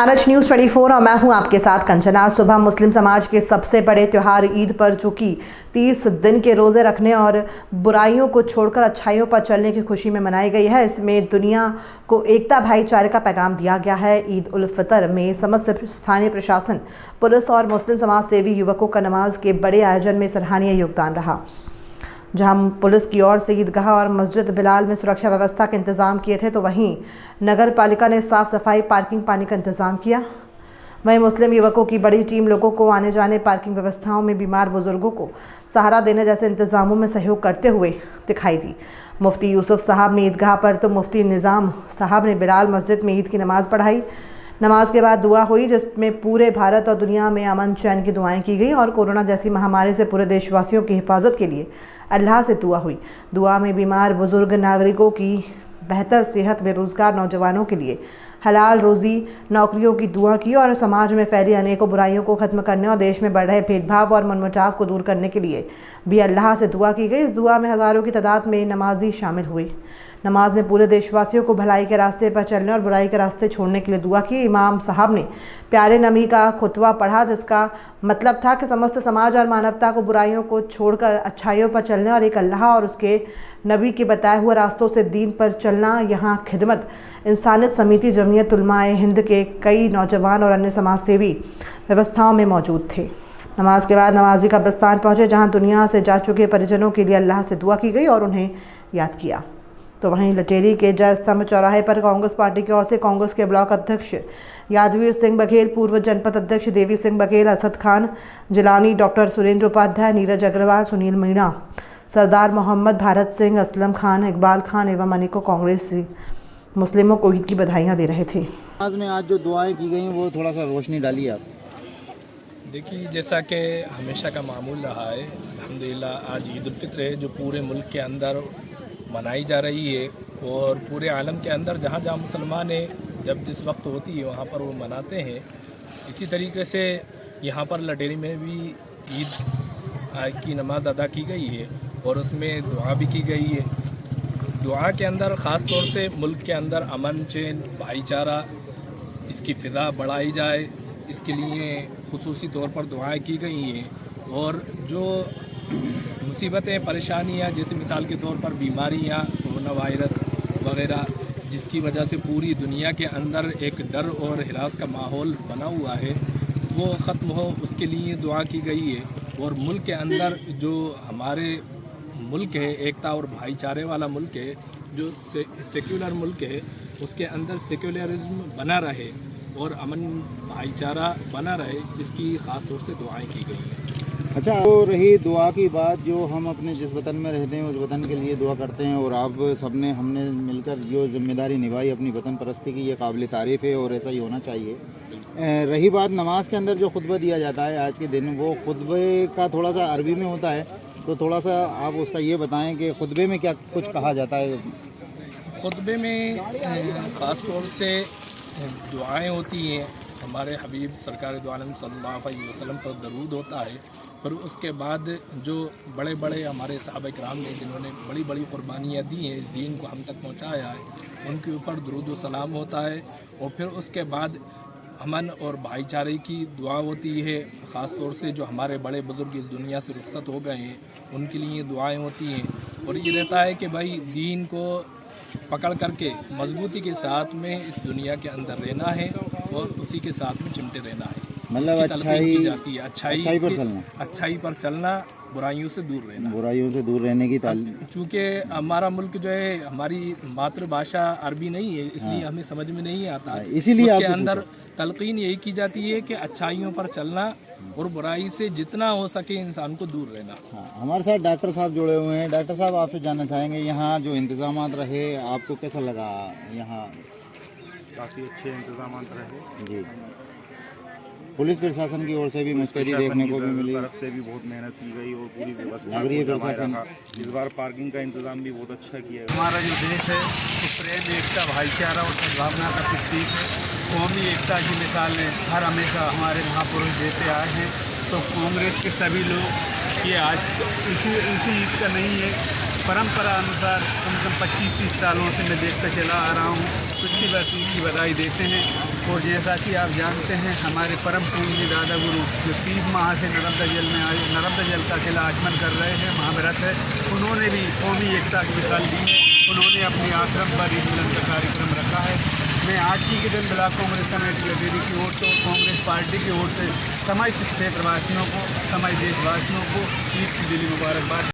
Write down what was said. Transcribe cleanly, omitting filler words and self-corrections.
RH news 24 और मैं हूं आपके साथ कंचना। सुबह मुस्लिम समाज के सबसे बड़े त्यौहार ईद पर चूंकि 30 दिन के रोज़े रखने और बुराइयों को छोड़कर अच्छाइयों पर चलने की खुशी में मनाई गई है। इसमें दुनिया को एकता भाईचारे का पैगाम दिया गया है। ईद उल फितर में समस्त स्थानीय प्रशासन, पुलिस और मुस्लिम समाज सेवी युवकों का नमाज के बड़े आयोजन में सराहनीय योगदान रहा। जहां पुलिस की ओर से ईदगाह और मस्जिद बिलाल में सुरक्षा व्यवस्था के इंतजाम किए थे, तो वहीं नगर पालिका ने साफ सफाई, पार्किंग, पानी का इंतजाम किया। वहीं मुस्लिम युवकों की बड़ी टीम लोगों को आने जाने, पार्किंग व्यवस्थाओं में बीमार बुजुर्गों को सहारा देने जैसे इंतजामों में सहयोग करते हुए दिखाई दी। मुफ्ती यूसुफ साहब ने ईदगाह पर तो मुफ्ती निज़ाम साहब ने बिलाल मस्जिद में ईद की नमाज़ पढ़ाई। नमाज के बाद दुआ हुई, जिसमें पूरे भारत और दुनिया में अमन चैन की दुआएं की गई और कोरोना जैसी महामारी से पूरे देशवासियों की हिफाजत के लिए अल्लाह से दुआ हुई। दुआ में बीमार बुजुर्ग नागरिकों की बेहतर सेहत, बेरोजगार नौजवानों के लिए हलाल रोज़ी, नौकरियों की दुआ की और समाज में फैली अनेकों बुराइयों को ख़त्म करने और देश में बढ़ रहे भेदभाव और मनमुटाव को दूर करने के लिए भी अल्लाह से दुआ की गई। इस दुआ में हज़ारों की तादाद में नमाजी शामिल हुए। नमाज में पूरे देशवासियों को भलाई के रास्ते पर चलने और बुराई के रास्ते छोड़ने के लिए दुआ की। इमाम साहब ने प्यारे नबी का खुतबा पढ़ा, जिसका मतलब था कि समस्त समाज और मानवता को बुराइयों को छोड़कर अच्छाइयों पर चलने और एक अल्लाह और उसके नबी के बताए हुए रास्तों से दीन पर चलना। यहाँ खिदमत इंसानियत समिति, जमीयत उलमाए हिंद के कई नौजवान और अन्य समाज सेवी व्यवस्थाओं में मौजूद थे। नमाज के बाद नमाजी कब्रिस्तान पहुँचे, जहाँ दुनिया से जा चुके परिजनों के लिए अल्लाह से दुआ की गई और उन्हें याद किया। तो वहीं लटेरी के जय स्तंभ चौराहे पर कांग्रेस पार्टी की ओर से कांग्रेस के ब्लॉक अध्यक्ष यादवीर सिंह बघेल, पूर्व जनपद अध्यक्ष देवी सिंह बघेल, असद खान जिलानी, डॉक्टर सुरेंद्र उपाध्याय, नीरज अग्रवाल, सुनील मीणा, सरदार मोहम्मद, भारत सिंह, असलम खान, इकबाल खान एवं अनेकों कांग्रेस मुस्लिमों को ईद की बधाइयाँ दे रहे थे। आज में आज जो दुआएं की गई वो थोड़ा सा रोशनी डाली आप। देखिए, जैसा कि हमेशा का मामूल रहा है, अल्हम्दुलिल्लाह आज ईद उल फितर है जो पूरे मुल्क के अंदर मनाई जा रही है और पूरे आलम के अंदर जहाँ जहाँ मुसलमान हैं, जब जिस वक्त होती है वहाँ पर वो मनाते हैं। इसी तरीके से यहाँ पर लटेरी में भी ईद की नमाज़ अदा की गई है और उसमें दुआ भी की गई है। दुआ के अंदर ख़ास तौर से मुल्क के अंदर अमन चैन, भाईचारा, इसकी फ़िज़ा बढ़ाई जाए, इसके लिए खुसूसी तौर पर दुआएं की गई हैं। और जो मुसीबतें, परेशानियाँ, जैसे मिसाल के तौर पर बीमारियाँ, कोरोना वायरस वगैरह, जिसकी वजह से पूरी दुनिया के अंदर एक डर और हिरास का माहौल बना हुआ है, वो ख़त्म हो, उसके लिए दुआ की गई है। और मुल्क के अंदर जो हमारे मुल्क है, एकता और भाईचारे वाला मुल्क है, जो सेक्युलर मुल्क है, उसके अंदर सेक्युलरिज्म बना रहे और अमन भाईचारा बना रहे, इसकी ख़ास तौर से दुआएं की गई हैं। अच्छा, तो रही दुआ की बात, जो हम अपने जिस वतन में रहते हैं उस वतन के लिए दुआ करते हैं और आप सबने हमने मिलकर जो जिम्मेदारी निभाई अपनी वतन परस्ती की, ये काबिल तारीफ़ है और ऐसा ही होना चाहिए। रही बात नमाज के अंदर जो खुतबा दिया जाता है आज के दिन, वो खुतबे का थोड़ा सा अरबी में होता है, तो थोड़ा सा आप उसका ये बताएं कि खुतबे में क्या कुछ कहा जाता है। खुतबे में ख़ास तौर से दुआएं होती हैं। हमारे हबीब सरकार दो आलम सल्लल्लाहु अलैहि वसल्लम पर दरूद होता है। फिर उसके बाद जो बड़े बड़े हमारे सहाबा किराम ने जिन्होंने बड़ी बड़ी कुर्बानियाँ दी हैं, इस दीन को हम तक पहुँचाया है, उनके ऊपर दरूद व सलाम होता है। और फिर उसके बाद अमन और भाईचारे की दुआ होती है। ख़ास तौर से जो हमारे बड़े बुज़ुर्ग इस दुनिया से रुखसत हो गए हैं, उनके लिए दुआएं होती हैं। और ये रहता है कि भाई दीन को पकड़ करके मजबूती के साथ में इस दुनिया के अंदर रहना है और उसी के साथ में चिमटे रहना है। मतलब अच्छाई जाती है, अच्छाई पर चलना, बुराइयों से दूर रहना, बुराइयों से दूर रहने की चूँकि हमारा मुल्क जो है, हमारी मातृभाषा अरबी नहीं है, इसलिए हमें समझ में नहीं आता। इसीलिए उसके अंदर तलकीन यही की जाती है कि अच्छाइयों पर चलना और बुराई से जितना हो सके इंसान को दूर रहना। हमारे साथ डॉक्टर साहब जुड़े हुए हैं। डॉक्टर साहब, आपसे जानना चाहेंगे यहाँ जो इंतजाम रहे, आपको कैसा लगा? यहाँ काफ़ी अच्छे इंतजाम रहे जी। पुलिस प्रशासन की ओर से भी मुस्तैदी देखने को भी मिली, तरफ से भी बहुत मेहनत की गई और पूरी व्यवस्था नगरीय प्रशासन इस बार पार्किंग का इंतजाम भी बहुत अच्छा किया है। हमारा जो देश है वो प्रेम, एकता, भाईचारा और सद्भावना का प्रतीक है। कौमी एकता की मिसाल हर हमेशा हमारे महापुरुष देते आए हैं। तो कांग्रेस के सभी लोग ये आज इसी ईद का नहीं है, परंपरा अनुसार कम से कम 25-30 सालों से मैं देखता चला आ रहा हूँ। पिछली वर्ष की बधाई देते हैं। और जैसा कि आप जानते हैं हमारे परम पूज्य दादा गुरु जो 30 माह से नर्मदा जल में आए, नर्मदा जल का किला आचमन कर रहे हैं, महाव्रत है, उन्होंने भी कौमी एकता की मिसाल दी है। उन्होंने अपने आश्रम पर ईद मिलन का कार्यक्रम रखा है। मैं आज ही के दिन ब्लॉक कांग्रेस कमेटी अध्यक्ष की ओर से और कांग्रेस पार्टी की ओर से समस्त क्षेत्रवासियों को, समस्त देशवासियों को ईद की दिली मुबारकबाद